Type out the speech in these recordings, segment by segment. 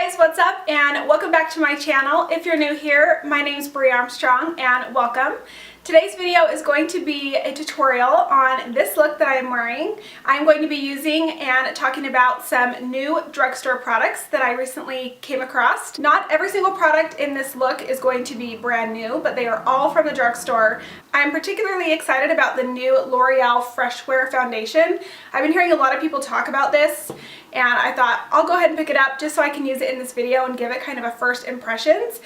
Guys, what's up and welcome back to my channel. If you're new here, my name's Brie Armstrong and welcome. Today's video is going to be a tutorial on this look that I'm wearing. I'm going to be using and talking about some new drugstore products that I recently came across. Not every single product in this look is going to be brand new, but they are all from the drugstore. I'm particularly excited about the new L'Oreal Fresh Wear Foundation. I've been hearing a lot of people talk about this and I thought I'll go ahead and pick it up just so I can use it in this video and give it kind of a first impressions.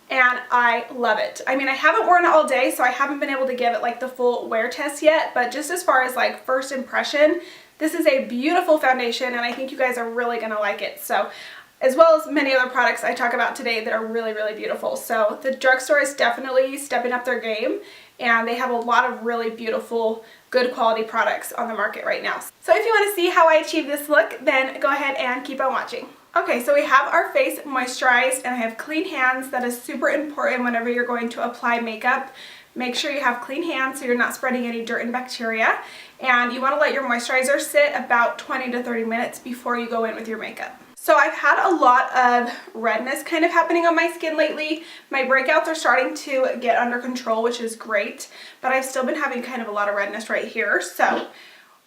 And I love it. I mean, I haven't worn it all day, so I haven't been able to give it like the full wear test yet, but just as far as like first impression, this is a beautiful foundation and I think you guys are really gonna like it. So, as well as many other products I talk about today that are really, really beautiful. So the drugstore is definitely stepping up their game and they have a lot of really beautiful, good quality products on the market right now. So if you want to see how I achieve this look, then go ahead and keep on watching. Okay, so we have our face moisturized and I have clean hands. That is super important whenever you're going to apply makeup. Make sure you have clean hands so you're not spreading any dirt and bacteria. And you want to let your moisturizer sit about 20 to 30 minutes before you go in with your makeup. So I've had a lot of redness kind of happening on my skin lately. My breakouts are starting to get under control, which is great, but I've still been having kind of a lot of redness right here. So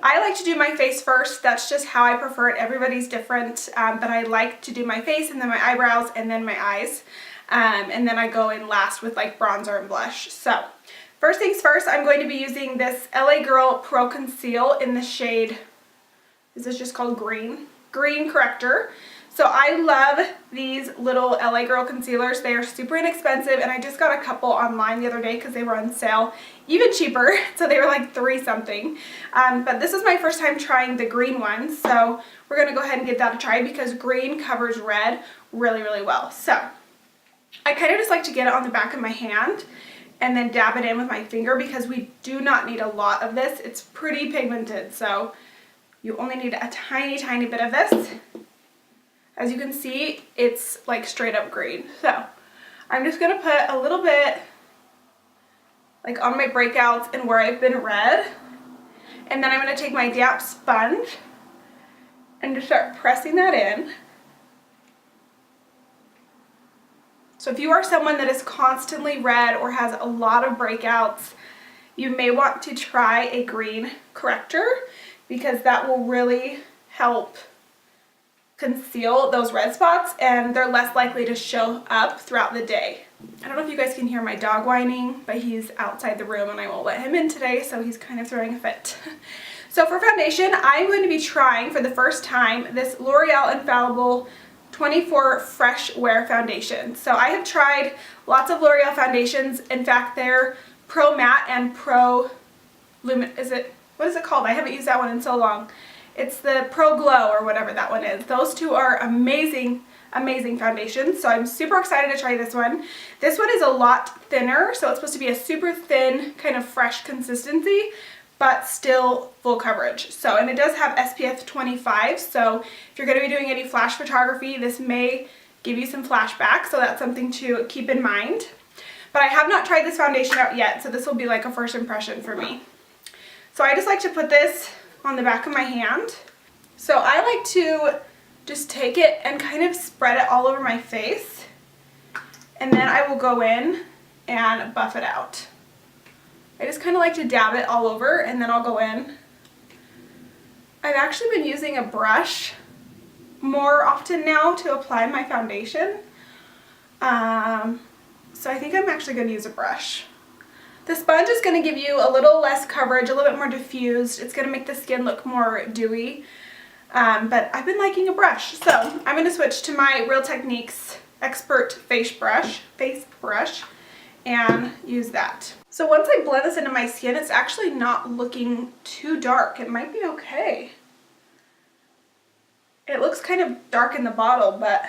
I like to do my face first. That's just how I prefer it. Everybody's different, but I like to do my face and then my eyebrows and then my eyes. And then I go in last with like bronzer and blush. So first things first, I'm going to be using this LA Girl Pro Conceal in the shade, is this just called Green Corrector. So I love these little LA Girl concealers. They are super inexpensive and I just got a couple online the other day because they were on sale, even cheaper, so they were like $3 something. But this is my first time trying the green one, so we're gonna go ahead and give that a try because green covers red really, really well. So I kind of just like to get it on the back of my hand and then dab it in with my finger because we do not need a lot of this. It's pretty pigmented, so you only need a tiny, tiny bit of this. As you can see, it's like straight up green. So I'm just gonna put a little bit like on my breakouts and where I've been red. And then I'm gonna take my damp sponge and just start pressing that in. So if you are someone that is constantly red or has a lot of breakouts, you may want to try a green corrector because that will really help conceal those red spots and they're less likely to show up throughout the day. I don't know if you guys can hear my dog whining, but he's outside the room and I won't let him in today, so he's kind of throwing a fit. So for foundation, I'm going to be trying for the first time this L'Oreal Infallible 24 Fresh Wear Foundation. So I have tried lots of L'Oreal foundations. In fact, they're Pro Matte and Pro Lumin, what is it called? I haven't used that one in so long. It's the Pro Glow or whatever that one is. Those two are amazing, amazing foundations. So I'm super excited to try this one. This one is a lot thinner, so it's supposed to be a super thin, kind of fresh consistency, but still full coverage. So, and it does have SPF 25, so if you're going to be doing any flash photography, this may give you some flashback, so that's something to keep in mind. But I have not tried this foundation out yet, so this will be like a first impression for me. So I just like to put this on the back of my hand. So I like to just take it and kind of spread it all over my face. And then I will go in and buff it out. I just kind of like to dab it all over and then I'll go in. I've actually been using a brush more often now to apply my foundation. So I think I'm actually going to use a brush. The sponge is going to give you a little less coverage, a little bit more diffused. It's going to make the skin look more dewy. But I've been liking a brush. So I'm going to switch to my Real Techniques Expert Face Brush and use that. So once I blend this into my skin, it's actually not looking too dark. It might be okay. It looks kind of dark in the bottle, but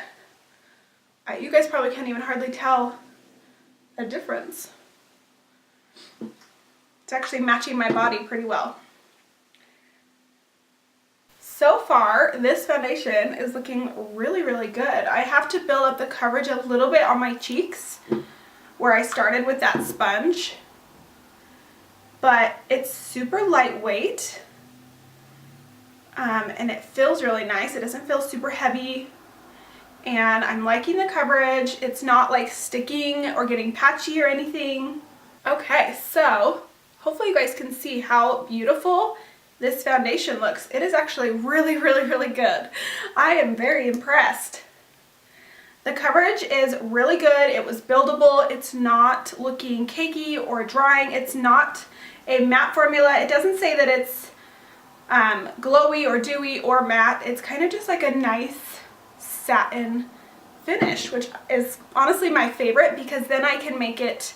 you guys probably can't even hardly tell a difference. It's actually matching my body pretty well. So far, this foundation is looking really, really good. I have to build up the coverage a little bit on my cheeks where I started with that sponge. But it's super lightweight. And it feels really nice. It doesn't feel super heavy. and I'm liking the coverage. It's not like sticking or getting patchy or anything. Okay, so hopefully you guys can see how beautiful this foundation looks. It is actually really, really, really good. I am very impressed. The coverage is really good. It was buildable. It's not looking cakey or drying. It's not a matte formula. It doesn't say that it's glowy or dewy or matte. It's kind of just like a nice satin finish, which is honestly my favorite because then I can make it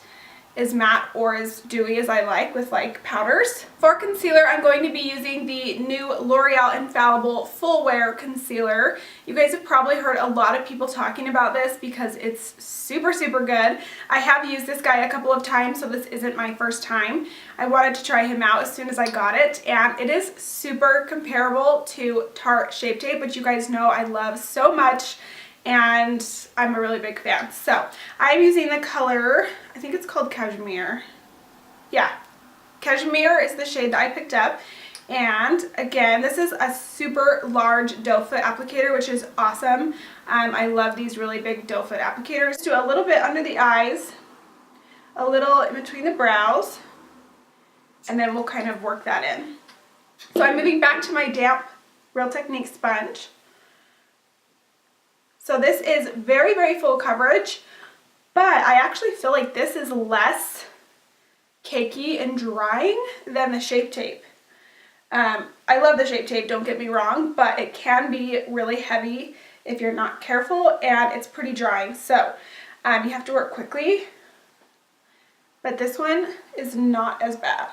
as matte or as dewy as I like with like powders. For concealer, I'm going to be using the new L'Oreal Infallible Full Wear Concealer. You guys have probably heard a lot of people talking about this because it's super, super good. I have used this guy a couple of times, so this isn't my first time. I wanted to try him out as soon as I got it, and it is super comparable to Tarte Shape Tape, which you guys know I love so much, and I'm a really big fan. So I'm using the color, I think it's called Cashmere. Yeah, Cashmere is the shade that I picked up. And again, this is a super large doe foot applicator, which is awesome. I love these really big doe foot applicators. Do a little bit under the eyes, a little in between the brows, and then we'll kind of work that in. So I'm moving back to my damp Real Technique sponge. So this is very, very full coverage, but I actually feel like this is less cakey and drying than the Shape Tape. I love the Shape Tape, don't get me wrong, but it can be really heavy if you're not careful, and it's pretty drying. So you have to work quickly, but this one is not as bad.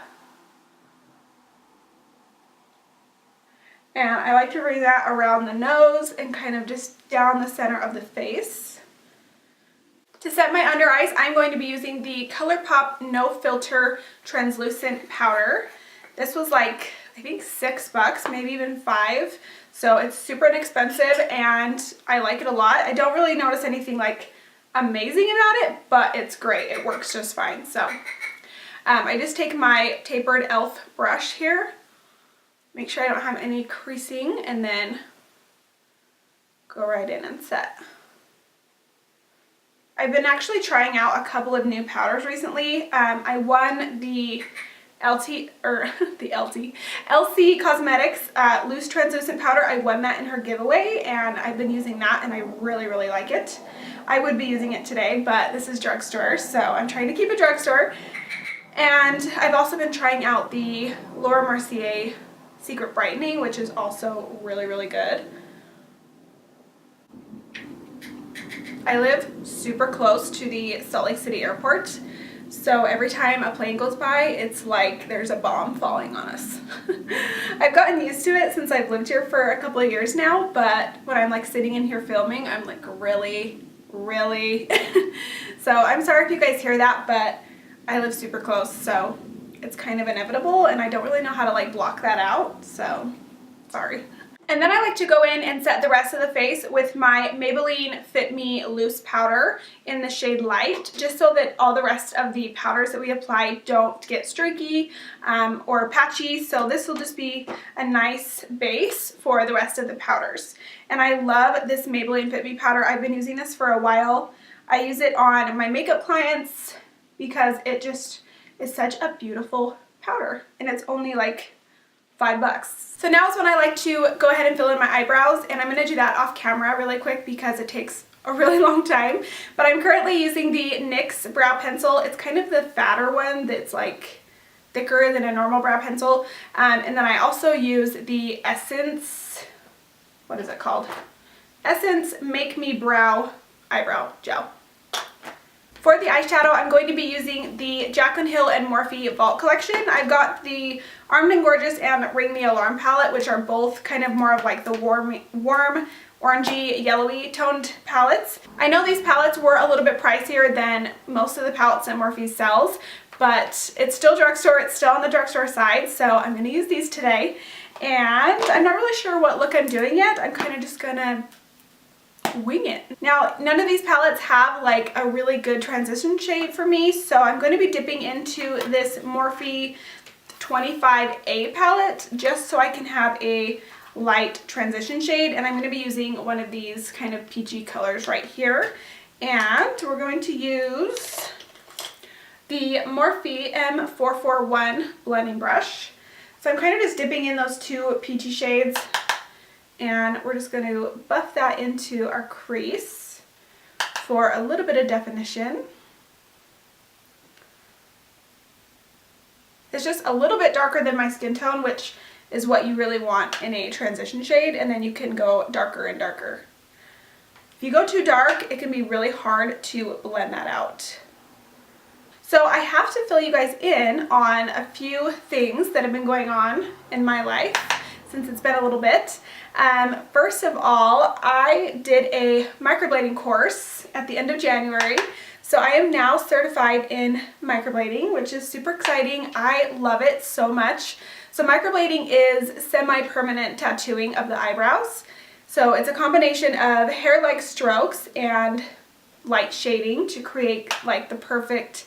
And I like to bring that around the nose and kind of just down the center of the face. To set my under eyes, I'm going to be using the Colourpop No Filter Translucent Powder. This was like, I think $6, maybe even $5. So it's super inexpensive and I like it a lot. I don't really notice anything like amazing about it, but it's great. It works just fine. So I just take my tapered e.l.f. brush here. Make sure I don't have any creasing, and then go right in and set. I've been actually trying out a couple of new powders recently. I won the LC Cosmetics Loose Translucent Powder. I won that in her giveaway, and I've been using that, and I really, really like it. I would be using it today, but this is Drugstore, so I'm trying to keep it Drugstore. And I've also been trying out the Laura Mercier Secret Brightening, which is also really, really good. I live super close to the Salt Lake City airport, so every time a plane goes by, it's like there's a bomb falling on us. I've gotten used to it since I've lived here for a couple of years now, but when I'm like sitting in here filming, I'm like really, really. So I'm sorry if you guys hear that, but I live super close, so it's kind of inevitable, and I don't really know how to like block that out, so sorry. And then I like to go in and set the rest of the face with my Maybelline Fit Me Loose Powder in the shade Light, just so that all the rest of the powders that we apply don't get streaky or patchy. So this will just be a nice base for the rest of the powders. And I love this Maybelline Fit Me powder. I've been using this for a while. I use it on my makeup clients because it just is such a beautiful powder, and it's only like $5. So now is when I like to go ahead and fill in my eyebrows, and I'm going to do that off camera really quick because it takes a really long time. But I'm currently using the NYX brow pencil. It's kind of the fatter one that's like thicker than a normal brow pencil. And then I also use the Essence, what is it called? Essence Make Me Brow Eyebrow Gel. For the eyeshadow, I'm going to be using the Jaclyn Hill and Morphe Vault Collection. I've got the Armed and Gorgeous and Ring the Alarm palette, which are both kind of more of like the warm orangey, yellowy toned palettes. I know these palettes were a little bit pricier than most of the palettes that Morphe sells, but it's still Drugstore, it's still on the Drugstore side, so I'm going to use these today. And I'm not really sure what look I'm doing yet. I'm kind of just going to wing it. Now, none of these palettes have like a really good transition shade for me, so I'm going to be dipping into this Morphe 25A palette just so I can have a light transition shade, and I'm going to be using one of these kind of peachy colors right here. And we're going to use the Morphe M441 blending brush. So I'm kind of just dipping in those two peachy shades, and we're just going to buff that into our crease for a little bit of definition. It's just a little bit darker than my skin tone, which is what you really want in a transition shade, and then you can go darker and darker. If you go too dark, it can be really hard to blend that out. So I have to fill you guys in on a few things that have been going on in my life since it's been a little bit. First of all, I did a microblading course at the end of January. So I am now certified in microblading, which is super exciting. I love it so much. So microblading is semi-permanent tattooing of the eyebrows. So it's a combination of hair-like strokes and light shading to create like the perfect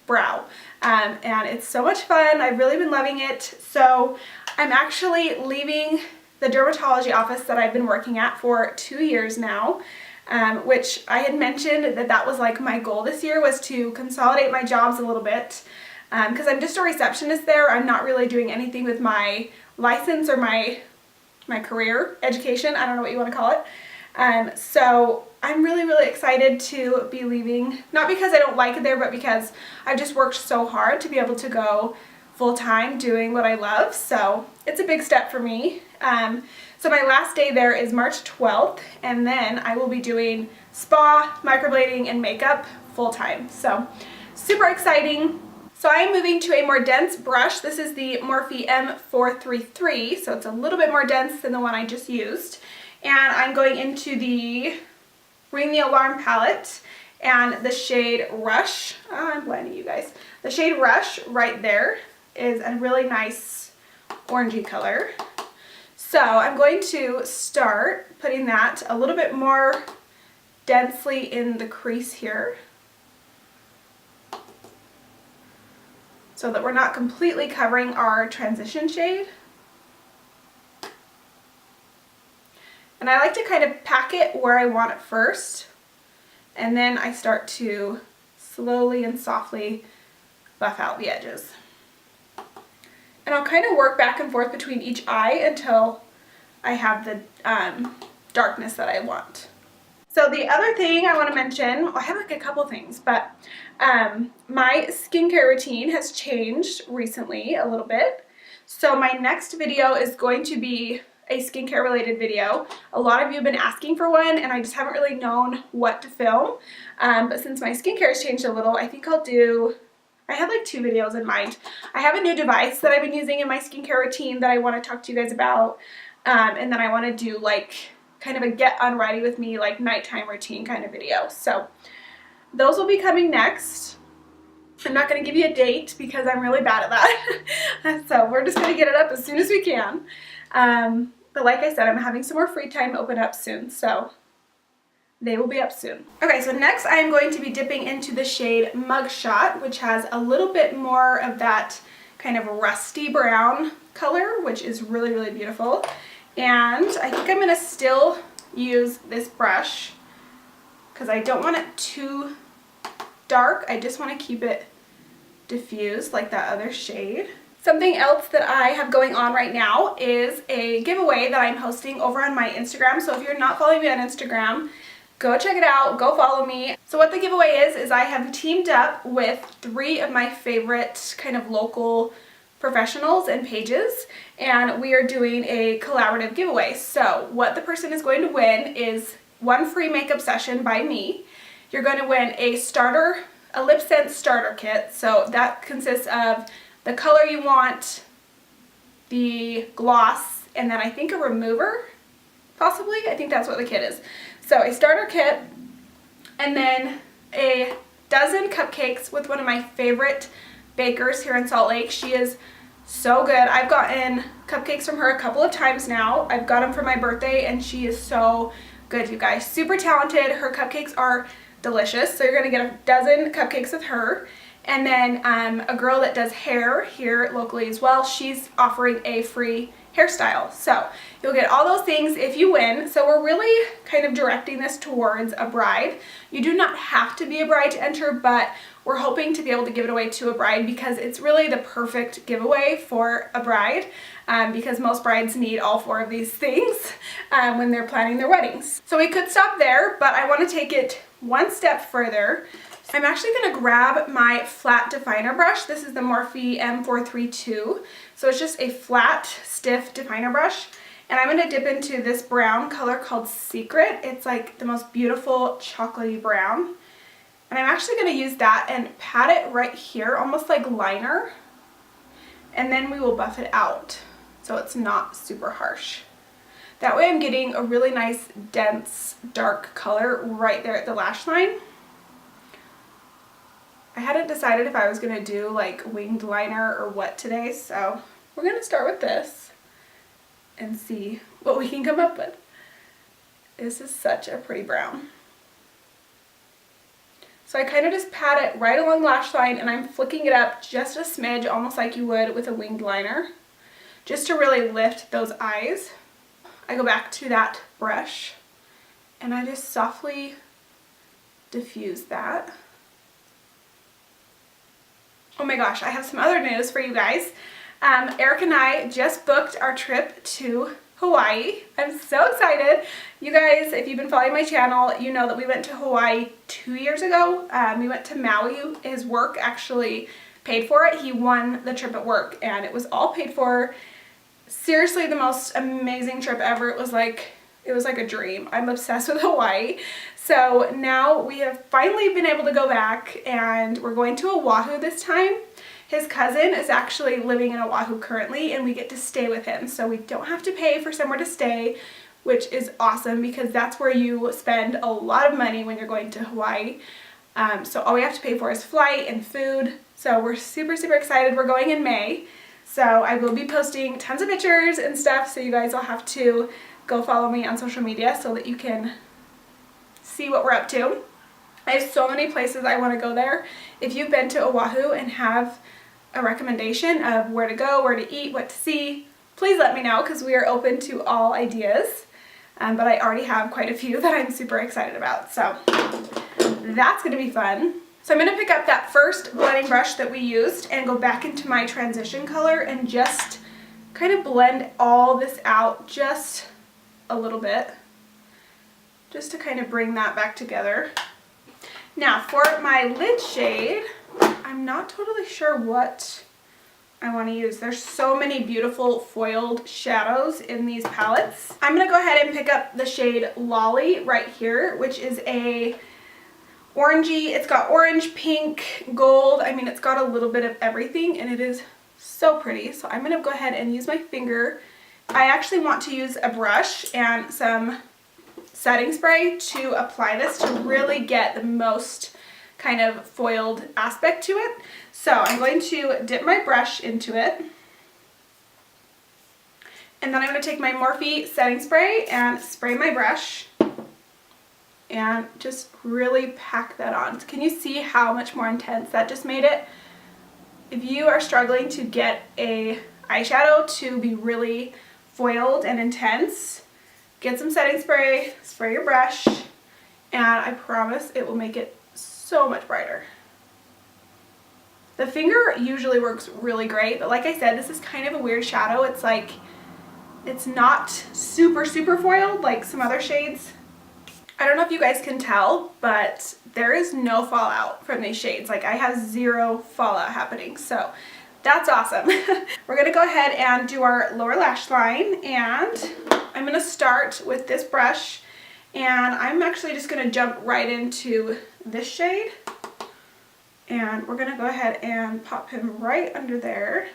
brow. And it's so much fun. I've really been loving it. So I'm actually leaving the dermatology office that I've been working at for 2 years now. Which I had mentioned that was like my goal this year, was to consolidate my jobs a little bit, because I'm just a receptionist there. I'm not really doing anything with my license or my career education. I don't know what you want to call it. So I'm really excited to be leaving, not because I don't like it there, but because I've just worked so hard to be able to go full-time doing what I love. So it's a big step for me. So my last day there is March 12th, and then I will be doing spa, microblading, and makeup full-time. So super exciting. So I am moving to a more dense brush. This is the Morphe M433, so it's a little bit more dense than the one I just used. And I'm going into the Ring the Alarm palette, and the shade Rush. Oh, I'm blinding you guys. The shade Rush right there is a really nice orangey color. So I'm going to start putting that a little bit more densely in the crease here, so that we're not completely covering our transition shade. And I like to kind of pack it where I want it first, and then I start to slowly and softly buff out the edges. And I'll kind of work back and forth between each eye until I have the darkness that I want. So the other thing I want to mention, well, I have like a couple things, but my skincare routine has changed recently a little bit. So my next video is going to be a skincare related video. A lot of you have been asking for one, and I just haven't really known what to film. But since my skincare has changed a little, I think I have like 2 videos in mind. I have a new device that I've been using in my skincare routine that I want to talk to you guys about. And then I want to do like kind of a get unready with me, like nighttime routine kind of video. So those will be coming next. I'm not going to give you a date because I'm really bad at that. So we're just going to get it up as soon as we can. But like I said, I'm having some more free time open up soon, so they will be up soon. Okay, so next I am going to be dipping into the shade Mugshot, which has a little bit more of that kind of rusty brown color, which is really beautiful. And I think I'm going to still use this brush because I don't want it too dark. I just want to keep it diffused like that other shade. Something else that I have going on right now is a giveaway that I'm hosting over on my Instagram. So if you're not following me on Instagram, go check it out, go follow me. So what the giveaway is I have teamed up with 3 of my favorite kind of local professionals and pages, and we are doing a collaborative giveaway. So what the person is going to win is 1 free makeup session by me. You're going to win a lip scent starter kit. So that consists of the color you want, the gloss, and then I think a remover, possibly. I think that's what the kit is. So a starter kit, and then a dozen cupcakes with one of my favorite bakers here in Salt Lake. She is so good. I've gotten cupcakes from her a couple of times now. I've got them for my birthday, and she is so good, you guys. Super talented. Her cupcakes are delicious. So you're going to get a dozen cupcakes with her. And then a girl that does hair here locally as well, she's offering a free hairstyle. So you'll get all those things if you win. So we're really kind of directing this towards a bride. You do not have to be a bride to enter, but we're hoping to be able to give it away to a bride because it's really the perfect giveaway for a bride, because most brides need all 4 of these things when they're planning their weddings. So we could stop there, but I want to take it one step further. I'm actually going to grab my flat definer brush. This is the Morphe M432. So it's just a flat, stiff definer brush. And I'm going to dip into this brown color called Secret. It's like the most beautiful chocolatey brown. And I'm actually going to use that and pat it right here, almost like liner. And then we will buff it out so it's not super harsh. That way I'm getting a really nice, dense, dark color right there at the lash line. I hadn't decided if I was going to do like winged liner or what today, so we're going to start with this and see what we can come up with. This is such a pretty brown. So I kind of just pat it right along the lash line and I'm flicking it up just a smidge, almost like you would with a winged liner, just to really lift those eyes. I go back to that brush and I just softly diffuse that. Oh my gosh, I have some other news for you guys. Eric and I just booked our trip to Hawaii. I'm so excited. You guys, if you've been following my channel, you know that we went to Hawaii 2 years ago. We went to Maui. His work actually paid for it. He won the trip at work and it was all paid for. Seriously, the most amazing trip ever. It was like a dream. I'm obsessed with Hawaii. So now we have finally been able to go back and we're going to Oahu this time. His cousin is actually living in Oahu currently and we get to stay with him. So we don't have to pay for somewhere to stay, which is awesome because that's where you spend a lot of money when you're going to Hawaii. So all we have to pay for is flight and food. So we're super, super excited. We're going in May. So I will be posting tons of pictures and stuff. So you guys will have to go follow me on social media so that you can see what we're up to. I have so many places I want to go there. If you've been to Oahu and have a recommendation of where to go, where to eat, what to see, please let me know because we are open to all ideas. But I already have quite a few that I'm super excited about. So that's going to be fun. So I'm going to pick up that first blending brush that we used and go back into my transition color and just kind of blend all this out just a little bit, just to kind of bring that back together. Now for my lid shade, I'm not totally sure what I want to use. There's so many beautiful foiled shadows in these palettes. I'm going to go ahead and pick up the shade Lolly right here, which is a orangey. It's got orange, pink, gold. I mean, it's got a little bit of everything and it is so pretty. So I'm going to go ahead and use my finger. I actually want to use a brush and some setting spray to apply this to really get the most kind of foiled aspect to it. So I'm going to dip my brush into it. And then I'm going to take my Morphe setting spray and spray my brush and just really pack that on. Can you see how much more intense that just made it? If you are struggling to get a eyeshadow to be really foiled and intense, get some setting spray, spray your brush, and I promise it will make it so much brighter. The finger usually works really great, but like I said, this is kind of a weird shadow. It's like, it's not super, super foiled like some other shades. I don't know if you guys can tell, but there is no fallout from these shades. Like I have zero fallout happening, so that's awesome. We're gonna go ahead and do our lower lash line, and I'm gonna start with this brush, and I'm actually just gonna jump right into this shade, and we're gonna go ahead and pop him right under there.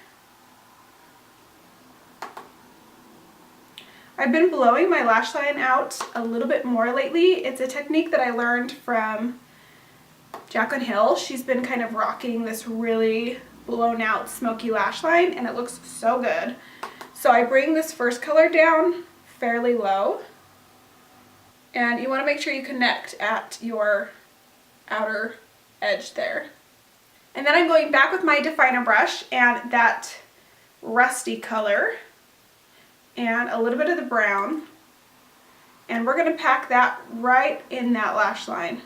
I've been blowing my lash line out a little bit more lately. It's a technique that I learned from Jaclyn Hill. She's been kind of rocking this really blown out smoky lash line and it looks so good. So I bring this first color down fairly low, and you want to make sure you connect at your outer edge there. And then I'm going back with my definer brush and that rusty color, and a little bit of the brown. And we're going to pack that right in that lash line.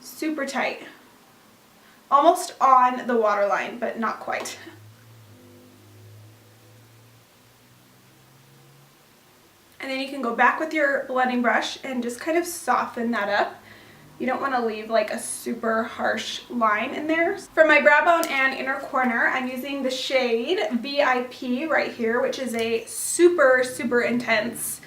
Super tight. Almost on the waterline, but not quite. And then you can go back with your blending brush and just kind of soften that up. You don't want to leave like a super harsh line in there. For my brow bone and inner corner, I'm using the shade VIP right here, which is a super, super intense,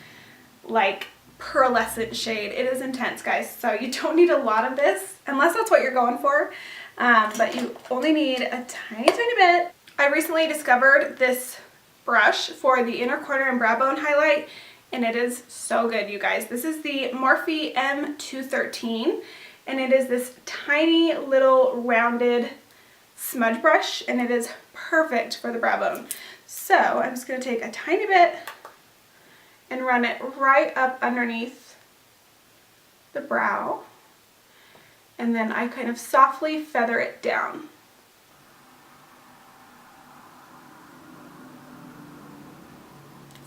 like pearlescent shade. It is intense, guys, so you don't need a lot of this unless that's what you're going for, but you only need a tiny, tiny bit. I recently discovered this brush for the inner corner and brow bone highlight, and it is so good, you guys. This is the Morphe M213, and it is this tiny little rounded smudge brush, and it is perfect for the brow bone. So I'm just going to take a tiny bit and run it right up underneath the brow, and then I kind of softly feather it down.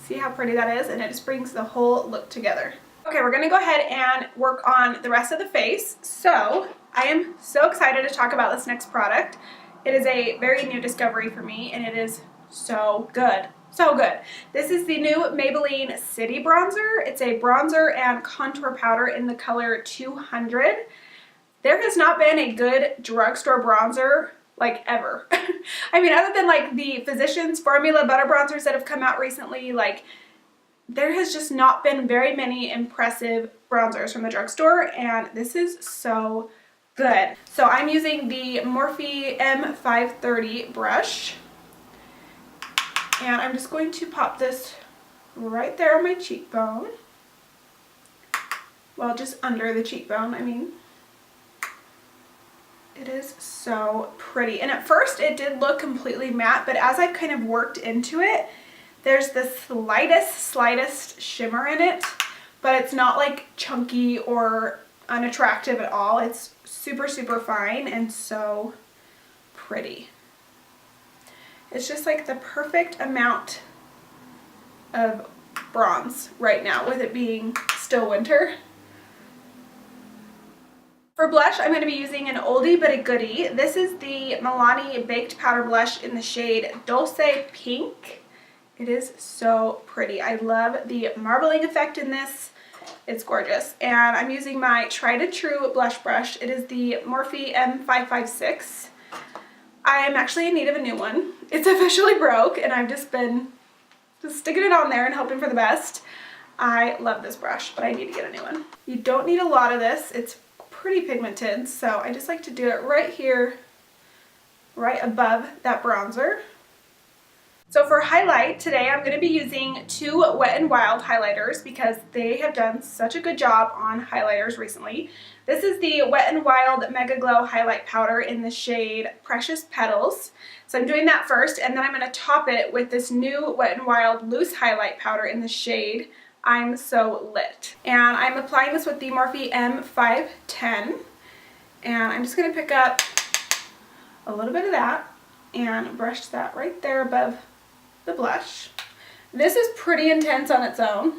See how pretty that is? And it just brings the whole look together. Okay, we're gonna go ahead and work on the rest of the face. So I am so excited to talk about this next product. It is a very new discovery for me, and it is so good. So good. This is the new Maybelline City Bronzer. It's a bronzer and contour powder in the color 200. There has not been a good drugstore bronzer like ever. I mean, other than like the Physicians Formula butter bronzers that have come out recently, like there has just not been very many impressive bronzers from the drugstore, and this is so good. So I'm using the Morphe M530 brush, and I'm just going to pop this right there on my cheekbone. Well, just under the cheekbone, I mean. It is so pretty. And at first it did look completely matte, but as I've kind of worked into it, there's the slightest shimmer in it, but it's not like chunky or unattractive at all. It's super, super fine and so pretty. It's just like the perfect amount of bronze right now with it being still winter. For blush, I'm going to be using an oldie but a goodie. This is the Milani Baked Powder Blush in the shade Dolce Pink. It is so pretty. I love the marbling effect in this. It's gorgeous. And I'm using my tried and true blush brush. It is the Morphe M556. I am actually in need of a new one. It's officially broke, and I've just been sticking it on there and hoping for the best. I love this brush, but I need to get a new one. You don't need a lot of this. It's pretty pigmented, so I just like to do it right here, right above that bronzer. So for highlight today, I'm going to be using two Wet n Wild highlighters because they have done such a good job on highlighters recently. This is the Wet n Wild Mega Glow Highlight Powder in the shade Precious Petals. So I'm doing that first, and then I'm going to top it with this new Wet n Wild Loose Highlight Powder in the shade I'm So Lit. And I'm applying this with the Morphe M510. And I'm just going to pick up a little bit of that and brush that right there above the blush. This is pretty intense on its own,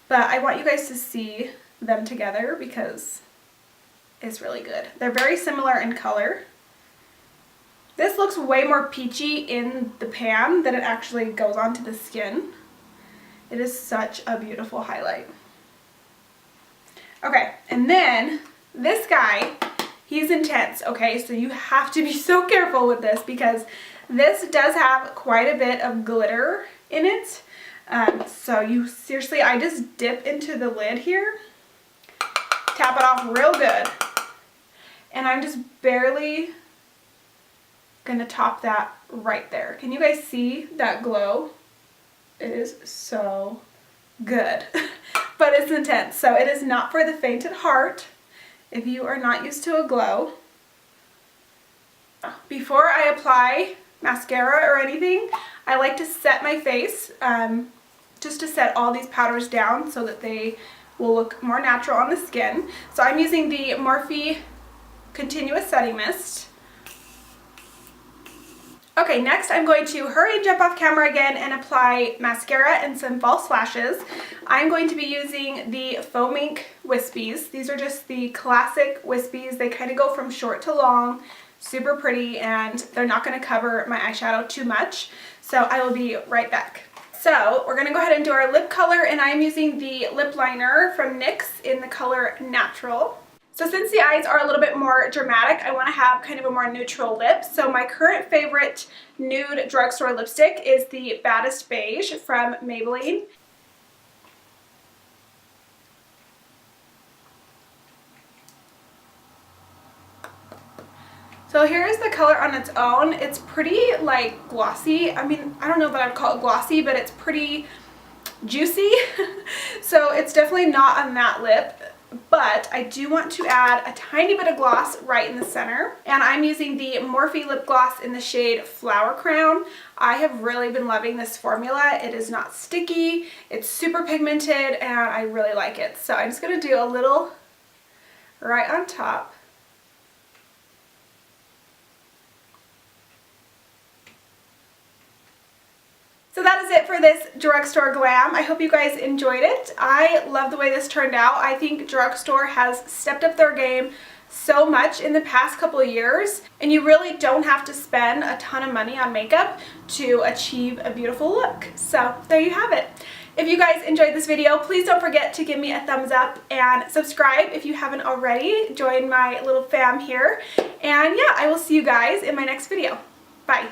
but I want you guys to see them together because it's really good. They're very similar in color. This looks way more peachy in the pan than it actually goes onto the skin. It is such a beautiful highlight. Okay, and then this guy, he's intense, okay? So you have to be so careful with this because this does have quite a bit of glitter in it. So you seriously, I just dip into the lid here, tap it off real good, and I'm just barely gonna top that right there. Can you guys see that glow? It is so good, but it's intense. So it is not for the faint at heart if you are not used to a glow. Before I apply mascara or anything, I like to set my face, just to set all these powders down so that they will look more natural on the skin. So I'm using the Morphe Continuous Setting Mist. Okay, next I'm going to hurry and jump off camera again and apply mascara and some false lashes. I'm going to be using the Faux Mink Wispies. These are just the classic Wispies. They kind of go from short to long, super pretty, and they're not going to cover my eyeshadow too much. So I will be right back. So we're going to go ahead and do our lip color, and I'm using the lip liner from NYX in the color Natural. So since the eyes are a little bit more dramatic, I want to have kind of a more neutral lip. So my current favorite nude drugstore lipstick is the Baddest Beige from Maybelline. So here is the color on its own. It's pretty like glossy. I mean, I don't know that I'd call it glossy, but it's pretty juicy. So it's definitely not on that lip. But I do want to add a tiny bit of gloss right in the center. And I'm using the Morphe lip gloss in the shade Flower Crown. I have really been loving this formula. It is not sticky, it's super pigmented, and I really like it. So I'm just going to do a little right on top. So that is it for this drugstore glam. I hope you guys enjoyed it. I love the way this turned out. I think drugstore has stepped up their game so much in the past couple of years, and you really don't have to spend a ton of money on makeup to achieve a beautiful look. So there you have it. If you guys enjoyed this video, please don't forget to give me a thumbs up and subscribe if you haven't already. Join my little fam here. And yeah, I will see you guys in my next video. Bye.